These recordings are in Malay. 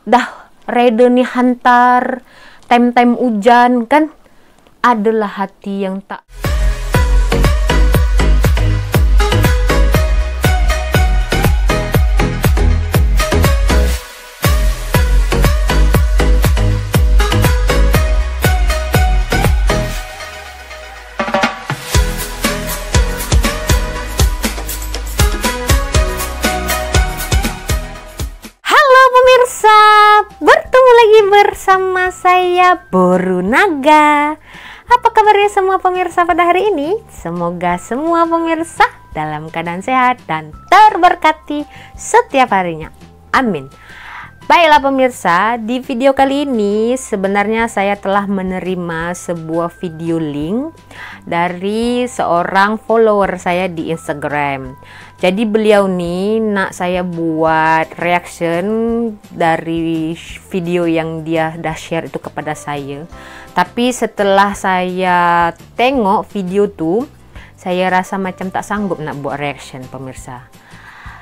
dah rider nih hantar time-time hujan kan, adalah hati yang tak. Bertemu lagi bersama saya Boru Naga. Apa kabarnya semua pemirsa pada hari ini? Semoga semua pemirsa dalam keadaan sehat dan terberkati setiap harinya. Amin. Baiklah pemirsa, di video kali ini sebenarnya saya telah menerima sebuah video link dari seorang follower saya di Instagram. Jadi beliau nih nak saya buat reaction dari video yang dia dah share itu kepada saya. Tapi setelah saya tengok video tuh, saya rasa macam tak sanggup nak buat reaction pemirsa.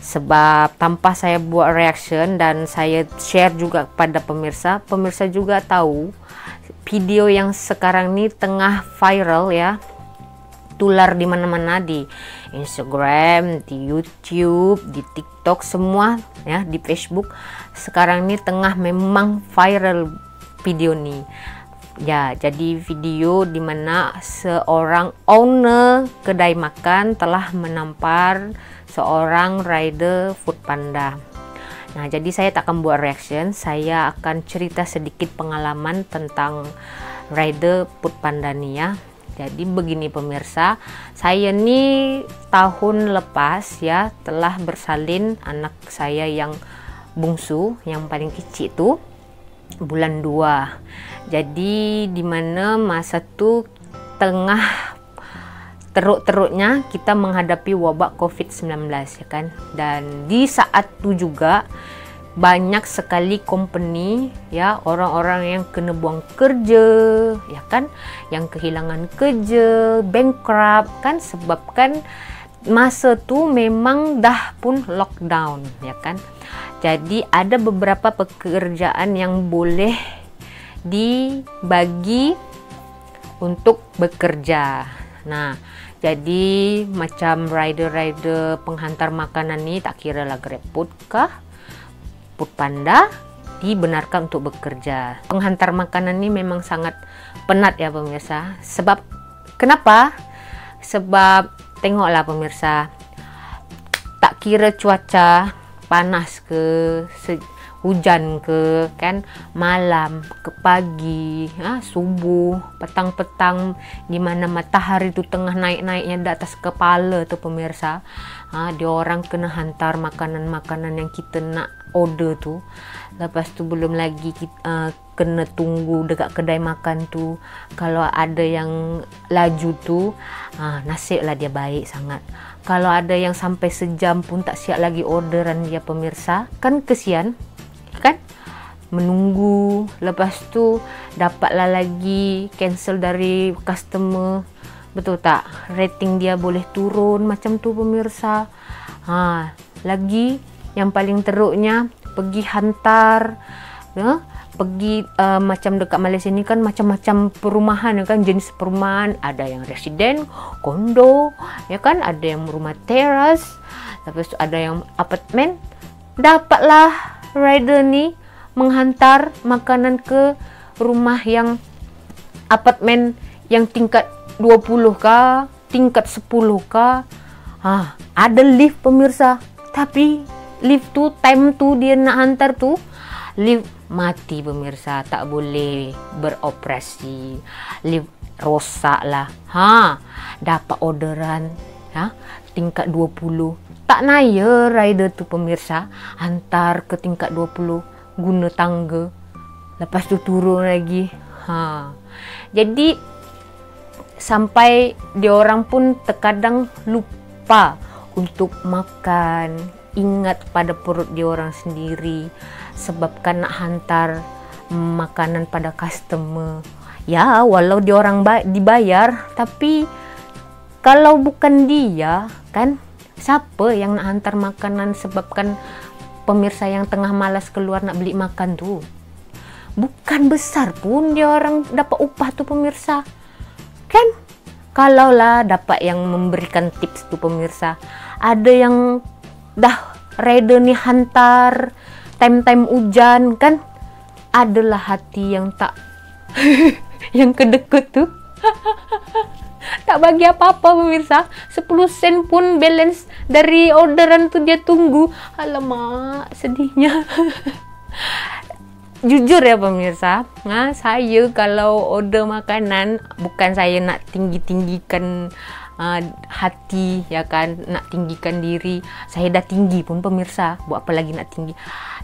Sebab tanpa saya buat reaction dan saya share juga kepada pemirsa, pemirsa juga tahu video yang sekarang ini tengah viral ya, tular di mana-mana, di Instagram, di YouTube, di TikTok, semua ya, di Facebook. Sekarang ini tengah memang viral video nih. Ya, jadi video di mana seorang owner kedai makan telah menampar seorang rider Foodpanda. Nah, jadi saya tak akan buat reaction, saya akan cerita sedikit pengalaman tentang rider Foodpanda nih ya. Jadi begini pemirsa, saya nih tahun lepas ya telah bersalin anak saya yang bungsu, yang paling kecil tuh bulan 2. Jadi dimana masa tuh tengah teruk-teruknya kita menghadapi wabak COVID-19 ya kan. Dan di saat itu juga banyak sekali company ya, orang-orang yang kena buang kerja ya kan, yang kehilangan kerja, bankrupt kan, sebabkan masa tu memang dah pun lockdown ya kan. Jadi ada beberapa pekerjaan yang boleh dibagi untuk bekerja. Nah, jadi macam rider-rider penghantar makanan ni, tak kira lah GrabFood kah, Foodpanda, dibenarkan untuk bekerja. Penghantar makanan ini memang sangat penat ya pemirsa. Sebab kenapa? Sebab tengoklah pemirsa, tak kira cuaca panas ke, hujan ke kan, malam ke pagi, subuh, petang-petang, di mana matahari itu tengah naik-naiknya di atas kepala tuh pemirsa. Dia orang kena hantar makanan-makanan yang kita nak order tu. Lepas tu belum lagi kita kena tunggu dekat kedai makan tu. Kalau ada yang laju tu, nasib lah dia baik sangat. Kalau ada yang sampai sejam pun tak siap lagi orderan dia pemirsa, kan kesian kan, menunggu. Lepas tu dapatlah lagi cancel dari customer, betul tak, rating dia boleh turun macam tu pemirsa. Lagi yang paling teruknya pergi hantar ya, pergi macam dekat Malaysia ni kan macam-macam perumahan ya kan, jenis perumahan, ada yang residen, kondo ya kan, ada yang rumah teras, lepas tu ada yang apartmen. Dapatlah rider ni menghantar makanan ke rumah yang apartmen yang tingkat 20 kah, tingkat 10 kah. Ada lift pemirsa, tapi lift tu time tu dia nak hantar tu lift mati pemirsa, tak boleh beroperasi, lift rosak lah. Dapat orderan tingkat 20, tak naya rider tu pemirsa, hantar ke tingkat 20 guna tangga, lepas tu turun lagi. Jadi sampai diorang pun terkadang lupa untuk makan, ingat pada perut diorang sendiri, sebabkan nak hantar makanan pada customer. Ya, walau diorang dibayar, tapi kalau bukan dia kan, siapa yang nak hantar makanan, sebabkan pemirsa yang tengah malas keluar nak beli makan tuh. Bukan besar pun dia orang dapat upah tuh pemirsa. Kan? Kalaulah dapat yang memberikan tips tuh pemirsa. Ada yang dah rider nih hantar time-time hujan kan. Adalah hati yang tak yang kedekut tuh. Tak bagi apa-apa pemirsa. 10 sen pun balance dari orderan tuh dia tunggu. Alamak, sedihnya. Jujur ya pemirsa, saya kalau order makanan, bukan saya nak tinggi-tinggikan hati ya kan, nak tinggikan diri. Saya dah tinggi pun pemirsa, buat apa lagi nak tinggi.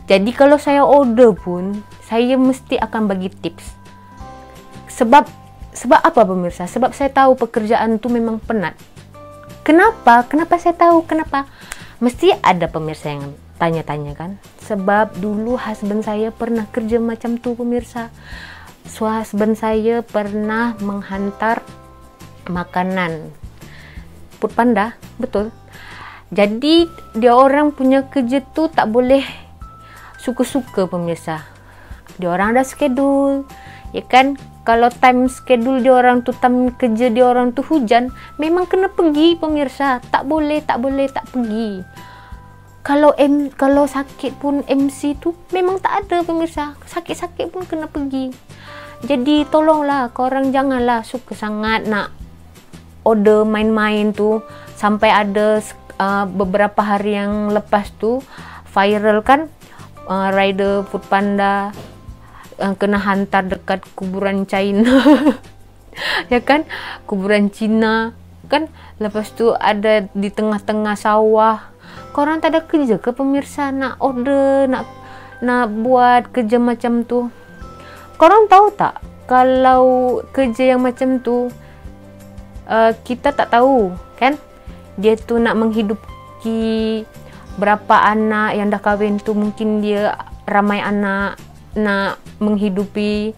Jadi kalau saya order pun, saya mesti akan bagi tips. Sebab apa pemirsa? Sebab saya tahu pekerjaan tu memang penat. Kenapa saya tahu kenapa? Mesti ada pemirsa yang tanya-tanya kan. Sebab dulu husband saya pernah kerja macam tu pemirsa. Husband saya pernah menghantar makanan Food Panda, betul. Jadi dia orang punya kerja tu tak boleh suka-suka pemirsa. Dia orang ada schedule, ya kan? Kalau time schedule dia orang tu, time kerja dia orang tu hujan, memang kena pergi pemirsa. Tak boleh tak pergi. Kalau sakit pun MC tu memang tak ada pemirsa. Sakit-sakit pun kena pergi. Jadi tolonglah korang janganlah suka sangat nak order main-main tu. Sampai ada beberapa hari yang lepas tu viral kan, rider Food Panda kena hantar dekat kuburan China. Ya kan, kuburan Cina kan. Lepas tu ada di tengah-tengah sawah. Korang tak ada kerja ke pemirsa nak order, nak buat kerja macam tu? Korang tahu tak, kalau kerja yang macam tu kita tak tahu kan, dia tu nak menghidupi berapa anak yang dah kahwin tu, mungkin dia ramai anak, nak menghidupi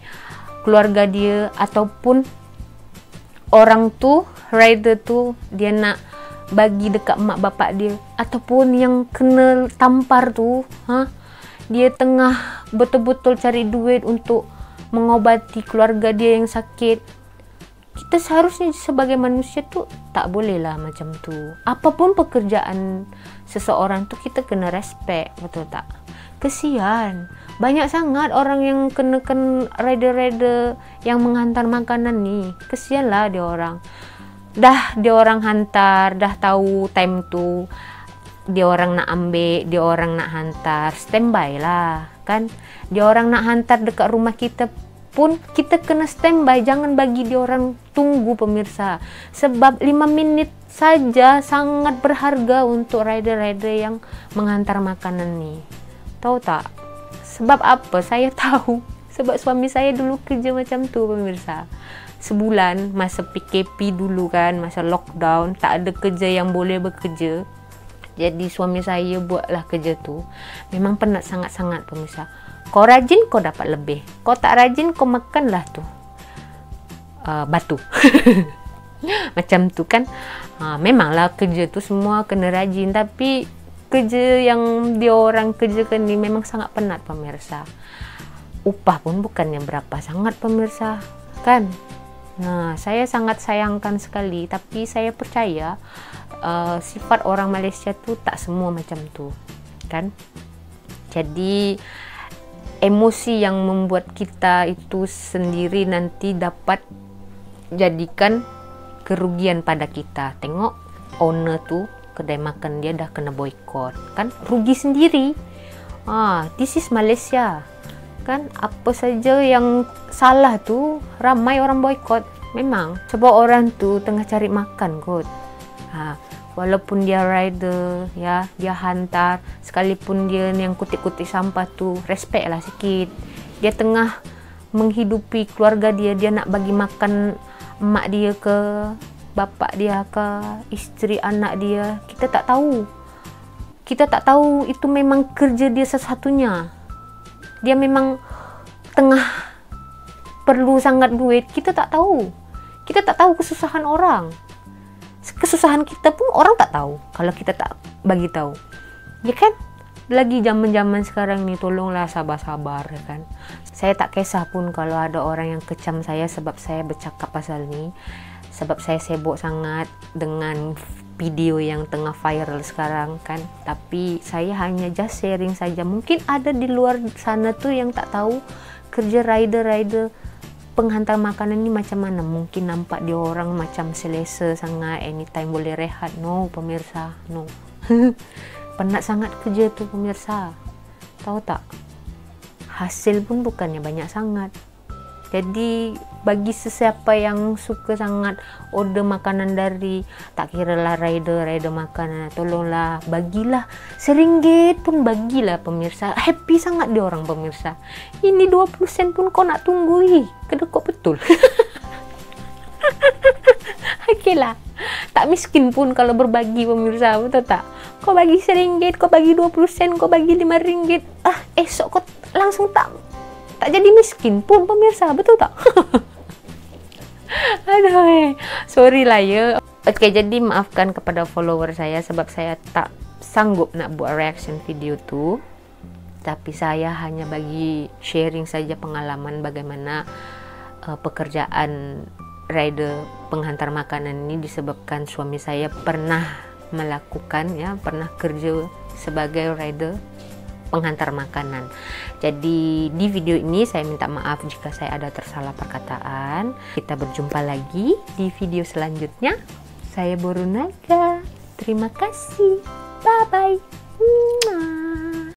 keluarga dia, ataupun orang tu, rider tu, dia nak bagi dekat mak bapak dia, ataupun yang kena tampar tu, dia tengah betul-betul cari duit untuk mengobati keluarga dia yang sakit. Kita seharusnya sebagai manusia tu tak bolehlah macam tu. Apapun pekerjaan seseorang tu kita kena respect, betul tak? Kesian, banyak sangat orang yang kenakan rider-rider yang menghantar makanan ni. Kesianlah dia orang. Dah dia orang hantar, dah tahu time tu dia orang nak ambil, dia orang nak hantar, standby lah kan. Dia orang nak hantar dekat rumah kita pun kita kena standby, jangan bagi dia orang tunggu pemirsa. Sebab 5 minit saja sangat berharga untuk rider-rider yang menghantar makanan ni. Tahu tak? Sebab apa? Saya tahu. Sebab suami saya dulu kerja macam tu pemirsa. Sebulan masa PKP dulu kan, masa lockdown, tak ada kerja yang boleh bekerja. Jadi suami saya buatlah kerja tu. Memang penat sangat-sangat pemirsa. Kau rajin kau dapat lebih. Kau tak rajin kau makanlah tu batu. Macam tu kan. Memanglah kerja tu semua kena rajin, tapi kerja yang dia orang kerjakan ni memang sangat penat pemirsa. Upah pun bukannya berapa sangat pemirsa kan. Nah, saya sangat sayangkan sekali, tapi saya percaya sifat orang Malaysia tu tak semua macam tu kan. Jadi emosi yang membuat kita itu sendiri nanti dapat jadikan kerugian pada kita. Tengok owner tu, kedai makan dia dah kena boykot kan, rugi sendiri. This is Malaysia kan. Apa saja yang salah tu ramai orang boykot. Memang sebab orang tu tengah cari makan kot. Walaupun dia rider ya, dia hantar, sekalipun dia yang kutip-kutip sampah tu, respect lah sikit. Dia tengah menghidupi keluarga dia, dia nak bagi makan mak dia ke, bapak dia ke, isteri anak dia. Kita tak tahu itu memang kerja dia satu-satunya. Dia memang tengah perlu sangat duit. Kita tak tahu kesusahan orang. Kesusahan kita pun orang tak tahu kalau kita tak bagi tahu, ya kan? lagi zaman-zaman sekarang nih, tolonglah sabar-sabar ya kan. Saya tak kisah pun kalau ada orang yang kecam saya sebab saya bercakap pasal ini, sebab saya sibuk sangat dengan video yang tengah viral sekarang kan. Tapi saya hanya just sharing saja. Mungkin ada di luar sana tuh yang tak tahu kerja rider penghantar makanan ini macam mana. Mungkin nampak dia orang macam selesa sangat, anytime boleh rehat. No pemirsa, no. Penat sangat kerja tuh pemirsa. Tahu tak? Hasil pun bukannya banyak sangat. Jadi bagi sesiapa yang suka sangat order makanan dari, tak kira lah rider makanan, tolonglah bagilah RM1 pun bagilah pemirsa. Happy sangat dia orang pemirsa. Ini 20 sen pun kau nak tunggu, kedekut betul. Okey lah, tak miskin pun kalau berbagi pemirsa, betul tak? Kau bagi RM1, kau bagi 20 sen, kau bagi RM5, esok kau langsung tak jadi miskin pun pemirsa, betul tak? Aduh, sorry lah ya. Oke, jadi maafkan kepada follower saya sebab saya tak sanggup nak buat reaction video tu. Tapi saya hanya bagi sharing saja pengalaman bagaimana pekerjaan rider penghantar makanan ini disebabkan suami saya pernah melakukan pernah kerja sebagai rider penghantar makanan. Jadi di video ini saya minta maaf jika saya ada tersalah perkataan. Kita berjumpa lagi di video selanjutnya. Saya Borunaga. Terima kasih. Bye bye.